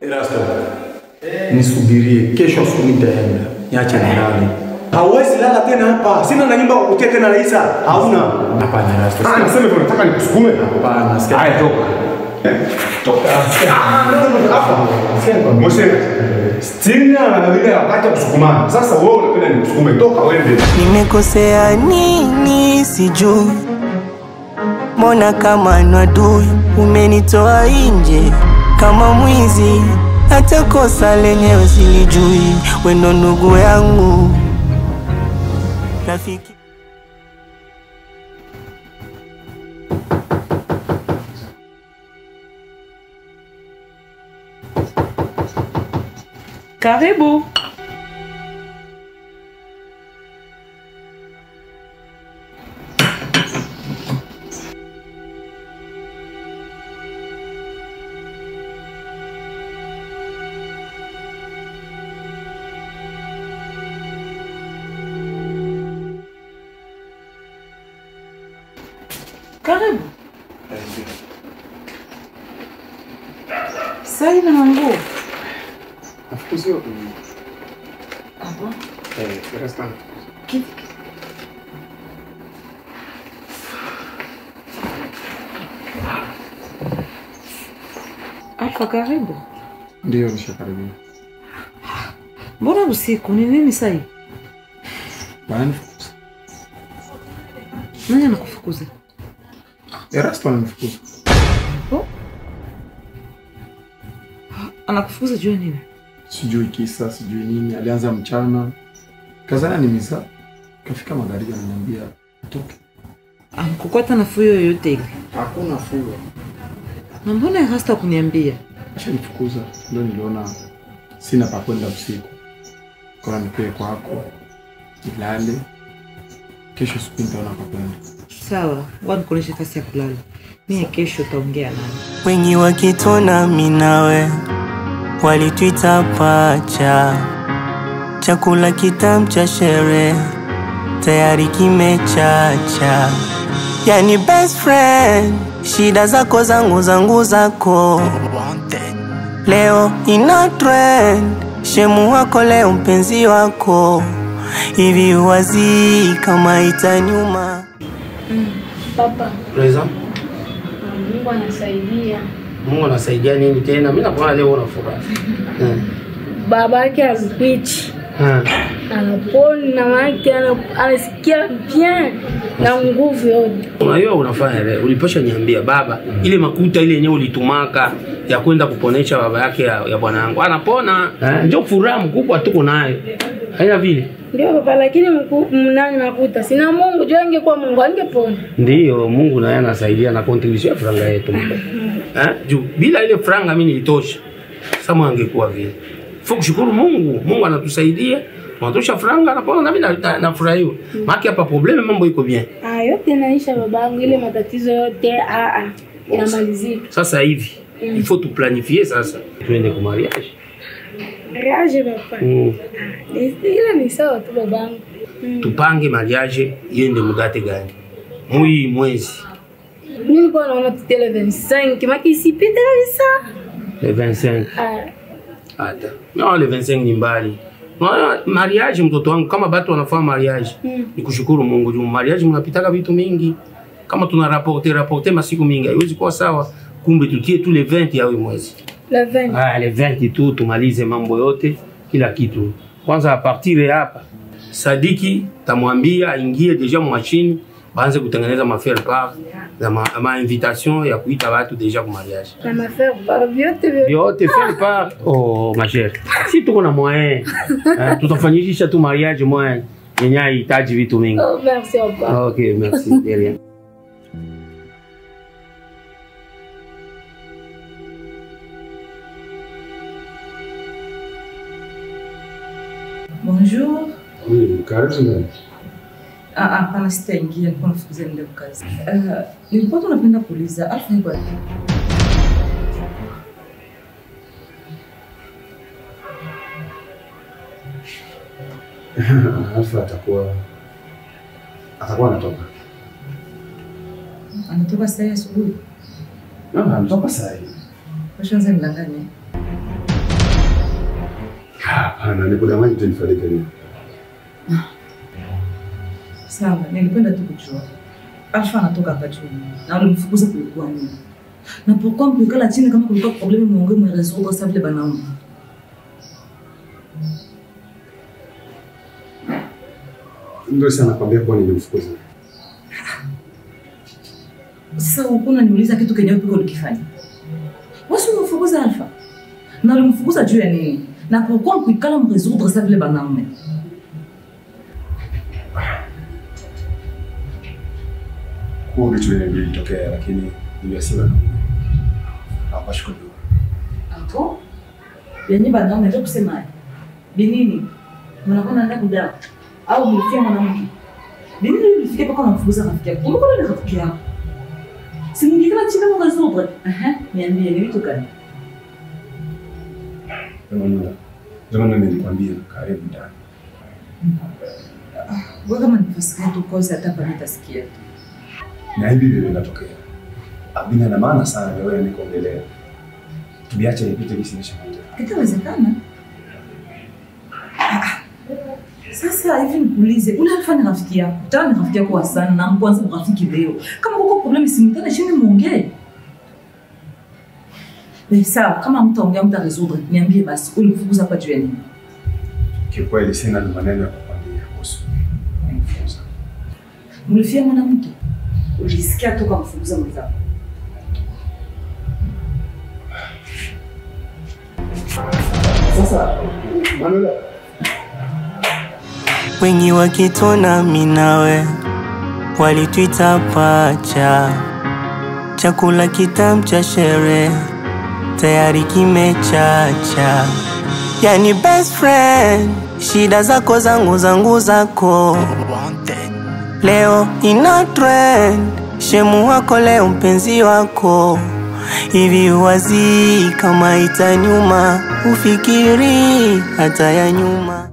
Erasto, nisubirie kesho asubuhi nitaenda. Niache nilale. Hauwezi lala tena hapa. Sina na nyumba kukutia tena Raisa. Hauna. Hapana Erasto. Nasema hivyo nataka nikusukume. Hapana, sikia. Haya toka. Toka. Hapa. Sikia. Moshe. Stina na vile apacha kusukumana. Sasa wewe unapenda nikusukume, toka uende. Nimekosea nini sijui. Mbona kama adui umenitoa nje kama mwizi, hata kosa lenyewe silijui. Wewe ndo ndugu yangu, rafiki. Karibu. Karibu. Sai na nguo. Afukuzio. Aba. Restaurant. Kiti. Alfa, karibu. Ndio nishakaribia. Mbona usiku? Ni nini sasa? Bana. Nani anakufukuza? Erasto ananifukuza. Oh? Anakufukuza juu nini? Sijui kisa, sijui nini. Alianza mchana. Kazana ni misa. Kafika magharibi ananiambia atoke. Amkukwata na fuyo yoyote ile? Hakuna fuyo. Na mbona Erasto kuniambia? Ashanifukuza. Ndio niliona sina pa kwenda usiku. Kwa nipee kwako. Nilale. Kesho siku nitaona pa kwenda. Sawa, wanikuonesha nafasi ya kulala. Mimi kesho taongea nani. Wengi wakitona mimi nawe walituita pacha. Chakula kitamu cha sherehe tayari kimechacha. Yani best friend, shida zako zangu zako. Leo ina trend, shemu wako leo mpenzi wako. Hivi wazi kama itanyuma. Papa. Reza? Mungu anasaidia. Mungu anasaidia nini tena? Mimi nakuona leo una furaha. Baba yake alikuichi. Anapona na maki anasikia bien na nguvu yote. Unajua unafanya leo. Ulipasha niambia baba, ile makuta ile yenyewe ulitumaka ya kwenda kuponesha baba yake ya bwana yangu. Anapona. Ndio furaha mkubwa tuko nayo. Haina vile. Ndio baba, lakini mnani makuta. Sina Mungu, je angekuwa Mungu angepona. Ndio Mungu naye anasaidia na contribution ya franga yetu. Juu bila ile franga mimi nilitosha. Sasa angekuwa vile. Kushukuru Mungu, Mungu anatusaidia. Wanatosha franga anapona na mimi nafurahiwa. Maki hapa probleme mambo iko bien. Yote naisha babangu, ile matatizo yote inamalizika. Sasa hivi il faut tout planifier sasa. Tuende kwa mariage. Mariage papa. Ile ni sawa tu babangu. Tupange mariage yende mudate gani? Mwezi. Mimi nilikuwa naona tutele 25, maki isipite kabisa. Le 25. Hata. Non, le 25 ni mbali. Mariage mtoto wangu kama batu wanafanya mariage. Nikushukuru Mungu juu mariage mnapitaka vitu mingi. Kama tuna rapporter masiku mingi haiwezi kuwa sawa. Kumbe tutie tu le 20 ya mwezi. Le 20. Le 20 tu tumalize mambo yote, kila kitu. Kwanza a partir ya hapa Sadiki tamwambia aingie deja machine baanze kutengeneza mafaire part na ma invitation ya kuita watu deja kwa mariage. Na mafaire part vyote faire part. Oh ma chère. Si tuko na moyen, tutafanyisha tu mariage moyen yenye hitaji vitu mingi. Oh merci papa. Okay, merci. De rien. Bonjour. Oui, karibu. Hapana, sitaingia kwa nafukuza ndio kazi. Nilikuwa tunapenda kuuliza Alfa yuko wapi? Alfa atakuwa anatoka. Anatoka saa asubuhi. Anatoka saa hii. Washaanza nilangane. Hapana, nikudanganya utanifariki nini? Sawa, nilipenda tu kujua. Alfa anatoka hapa juu. Na ulimfukuza kulikuwa nini? Na pourquoi mkikala chini kama kulikuwa problème muongee mwe résoudre ça vile banaona. Ndio sana nakwambia kwa nini nilimfukuza. Sasa ukuna niuliza kitu kenye wewe ulikifanya. Wewe umemfukuza Alfa. Na ulimfukuza juu ya nini? Na pourquoi mkikala mwe résoudre ça vile banaona. Kwa vitu vilitokea lakini niliasema na hapa shukuru. Hapo? Yenye banaona ndio kusema. Binini? Mnakuwa naenda kudawa au mlifia mwanamke? Binini mlifika mpaka mfukuza rafiki yako. Mbona ni rafiki yako? Si mngekala chini kama kazoba. Niambie ni vitu gani? Zamani nilikwambia karibu ndani. Wewe kama nifasikia tu kosa hata pa nitasikia tu. Na hivi vile vinatokea. Abina na maana sana leo nikoongelea. Tubiache nipite kisinisha moja. Kitawezekana? Sasa hivi nikuulize, ule Alfa ni rafiki yako. Tena ni rafiki yako sana na mkwanza rafiki leo. Kama kuko problem simtana chini muongee. Sawa, kama mtaongea mtaresoudre, niambie basi ulimfukuza kwa juu ya nini? Kikweli sina maneno ya kukwambia kuhusu kumfukuza. Mlifia mwanamke? Ulisikia toka mfukuza mwenzako? Sasa Manuela, wengi wakitona minawe walituita pacha, chakula kitamu cha sherehe tayari kimechacha. Yani best friend, shida zako zangu zako. Leo ina trend, shemu wako leo mpenzi wako. Hivi wazi kama itanyuma, ufikiri hata ya nyuma.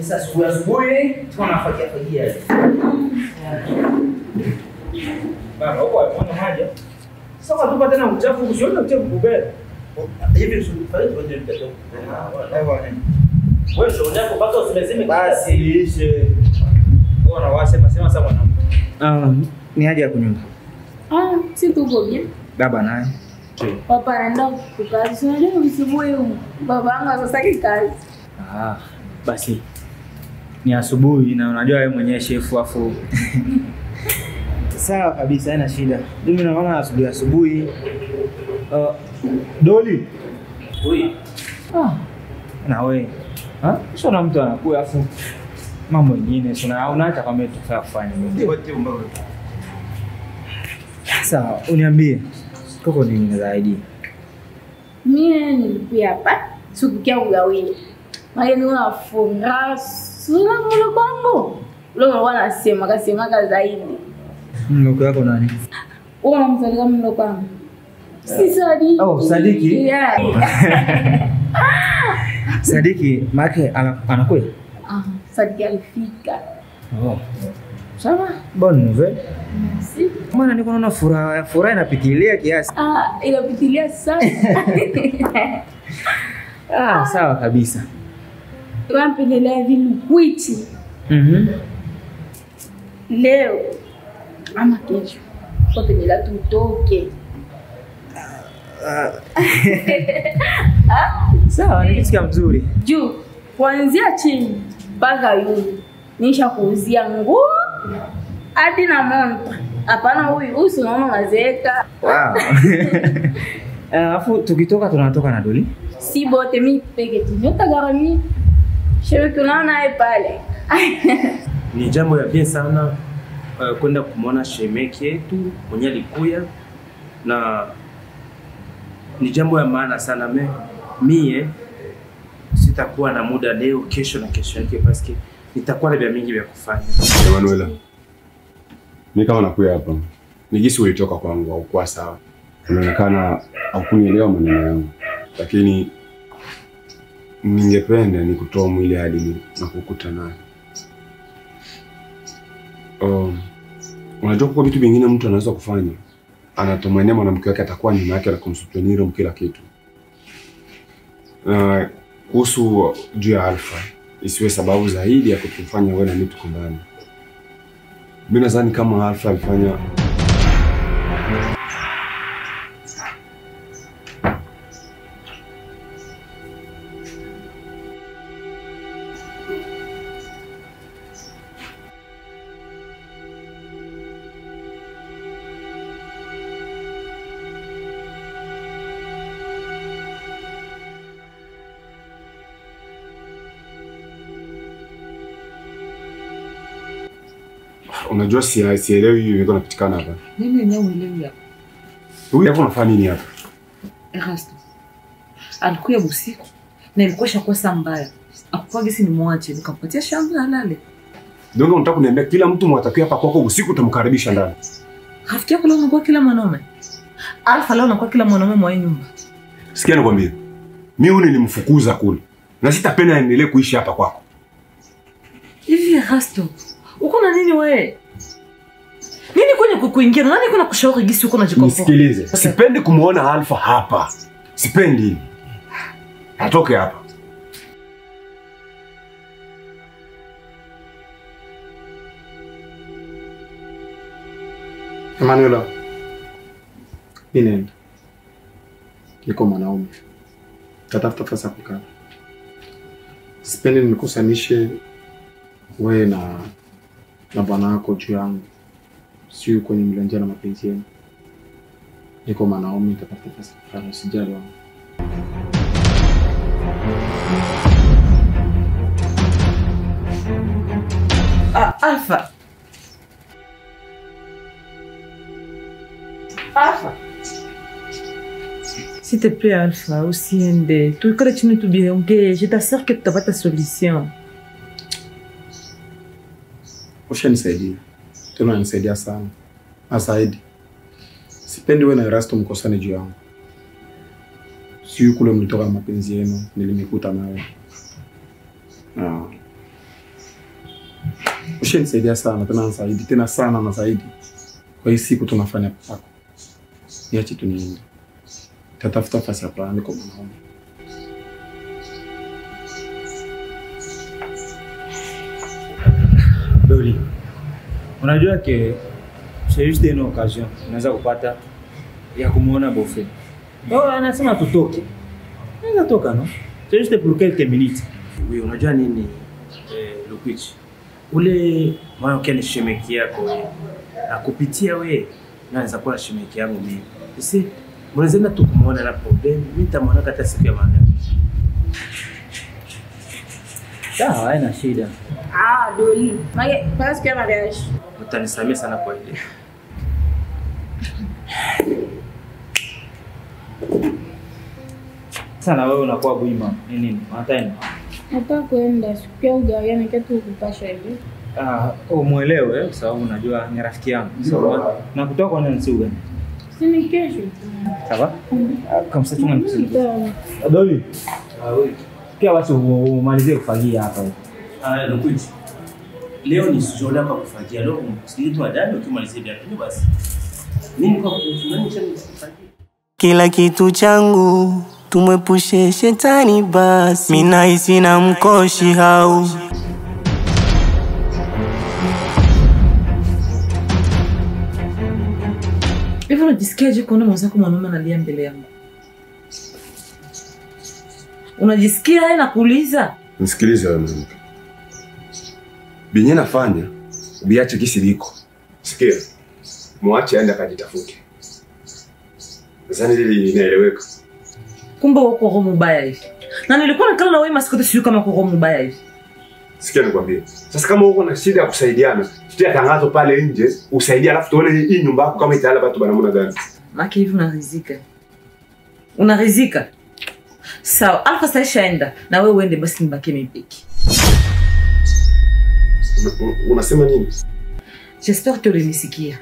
Sasa asubuhi tunafagia. Baba, huko hapo haja. Sasa tupa tena uchafu kusiona uchafu kubeba. Hivi usifanye kwenye mtoto. Wewe ndio unataka mpaka usimezime basi liishe. Wewe unawasema sasa mwanamke. Ni haja ya kunyumba. Si tuko bien. Baba naye. Papa anaenda kukazi. Unajua asubuhi baba yangu anasaki kazi. Basi ni asubuhi na unajua wewe mwenyewe shefu afu. Sawa kabisa, haina shida. Mimi naona asubuhi. Doli. Oi. Na wewe. Sio na mtu anakuja afu mambo mengine sio unaacha kama tutafaa kufanya. Sawa, uniambie. Koko nini zaidi? Mimi nilipia hapa. Sikukia ugawini. Mageni unafunga sura mlo kwangu. Leo wanasema kasema zaidi. Mlo yako nani? Unamzalika mlo kwangu. Si Sadiki. Oh, Sadiki. Yeah. Sadiki make anakuja? Sadiki alifika. Sawa, bonne nouvelle. Merci. Maana niko naona furaha inapitilia kiasi. Inapitilia sana. Sawa kabisa. Wampendelea vile kwichi. Leo ama kesho. Kwa pendelea tutoke. Sawa, nikisikia mzuri. Juu, kuanzia chini mpaka yule. Nisha kuuzia nguo hadi na monta. Hapana huyu unaona unazeeka. Wow. Afu tukitoka tunatoka na Doli. Si bote mi peke tu. Nyota garami. Shewe tunaona pale. Ni jambo ya bien sana. kwenda kumwona shemeki yetu mwenye alikuya, na ni jambo ya maana sana. Mie sitakuwa na muda leo, kesho na kesho yake, paske nitakuwa na vya mingi vya kufanya. Emanuela, mimi kama nakuya hapa, nigisi ulitoka kwangu au kwa sawa. Inaonekana haukunielewa maneno yangu, lakini ningependa nikutoa mwili hadi na kukuta naye. Unajua kwa vitu vingine mtu anaweza kufanya, anatumania mwanamke wake atakuwa nyuma yake na kumsupport kila kitu. Kuhusu juu ya Alpha, isiwe sababu zaidi ya kutufanya wewe na mimi tukumbane. Mimi nadhani kama Alpha alifanya unajua sielewi hivi niko napitikana hapa. Mimi mwenyewe uelewi hapa. Wewe hapo unafanya nini hapa? Erasto. Alikuya usiku na ilikuwa shakosa mbaya. Akupagi si nimwache nikampatia shamba halale. Ndio unataka kuniambia kila mtu mwatakia hapa kwako usiku utamkaribisha ndani? Rafiki yako leo anakuwa kila mwanaume. Alpha leo anakuwa kila mwanaume mwa nyumba. Sikia nikwambie. Mimi huyu nilimfukuza kule. Na sitapenda aendelee kuishi hapa kwako. Hivi Erasto, uko na nini wewe? Nini kwenye kukuingia? Nani kuna kushauri gisi uko na jikopo? Nisikilize. Sipendi kumuona Alpha hapa. Sipendi. Atoke hapa. Emanuela, ninaenda. Niko mwanaume. Tatafuta fasi ya kukaa. Sipendi nikusanishe wewe na bwana wako juu yangu. Sio kwenye mlanjana na mapenzi yenu. Niko mwanaume, tatafuta fasi ya kukaa, usijali wangu. Alpha. Alpha. S'il te plaît, Alpha, usiende. Tuikale chini tubiongee. Je t'assure que tutapata solution. Ushanisaidia. Tena unanisaidia sana. Asaidi. Sipendi wewe na Erasto mkosane juu yangu. Sio kule mlitoka mapenzi yenu nilimekuta nawe. Ushanisaidia sana, tena unanisaidia tena sana na zaidi. Kwa hii siku tunafanya pako. Niache tu niende. Tatafuta fasi ya plani kwa mwanaume. Doli, unajua ke c'est juste une occasion unaweza kupata ya kumuona bofe. Anasema tutoke. Unaweza toka no? C'est juste pour quelques minutes. Oui, unajua nini Lukwich? Ule mwana kile shemeki yako akupitia we na anaweza kuwa shemeki yangu mimi. Sisi mnaweza tu kumuona na problem. Mimi nitamwona hata siku ya maana. Sawa, haina shida. Doli. Para siku ya mariage. Utanisamia sana kwa ile. Sana wewe unakuwa buima. Nini? Unataka? Nataka kwenda siku ya ugawa na kitu kupasha hivi. Umuelewe kwa sababu unajua ni rafiki yangu. Sawa. Na kutoka kwa nani siku gani? Sini kesho. Sawa? Kama sasa tunamsikia. Doli. Wewe. Pia watu umalizie kufagia hapa. Lukwich. Leo ni sio lako kufagia. Leo msikilize tu adani ukimalizia ndio basi. Nini kwa nani cha kufagia? Kila kitu changu tumwepushe shetani basi. Mimi nahisi na mkoshi hau. Hivi unajisikiaje kuona mwenzako mwanaume analia mbele yangu? Unajisikia yeye nakuuliza? Nisikilize wewe mwanamke. Binye nafanya, ubiache kisi liko. Sikia. Muache aende akajitafute. Nadhani hili inaeleweka. Kumbe uko roho mbaya hivi. Na nilikuwa nakala na wewe masikoti sio kama uko roho mbaya hivi. Sikia nikwambie. Sasa kama uko na shida ya kusaidiana, tutia tangazo pale nje, usaidie alafu tuone hii nyumba yako kama itaala watu banamuna gani. Maki hivi unarizika. Unarizika. Sawa, Alpha sasa shaenda na wewe uende basi nibaki mipiki. Unasema nini? J'espère que ulinisikia.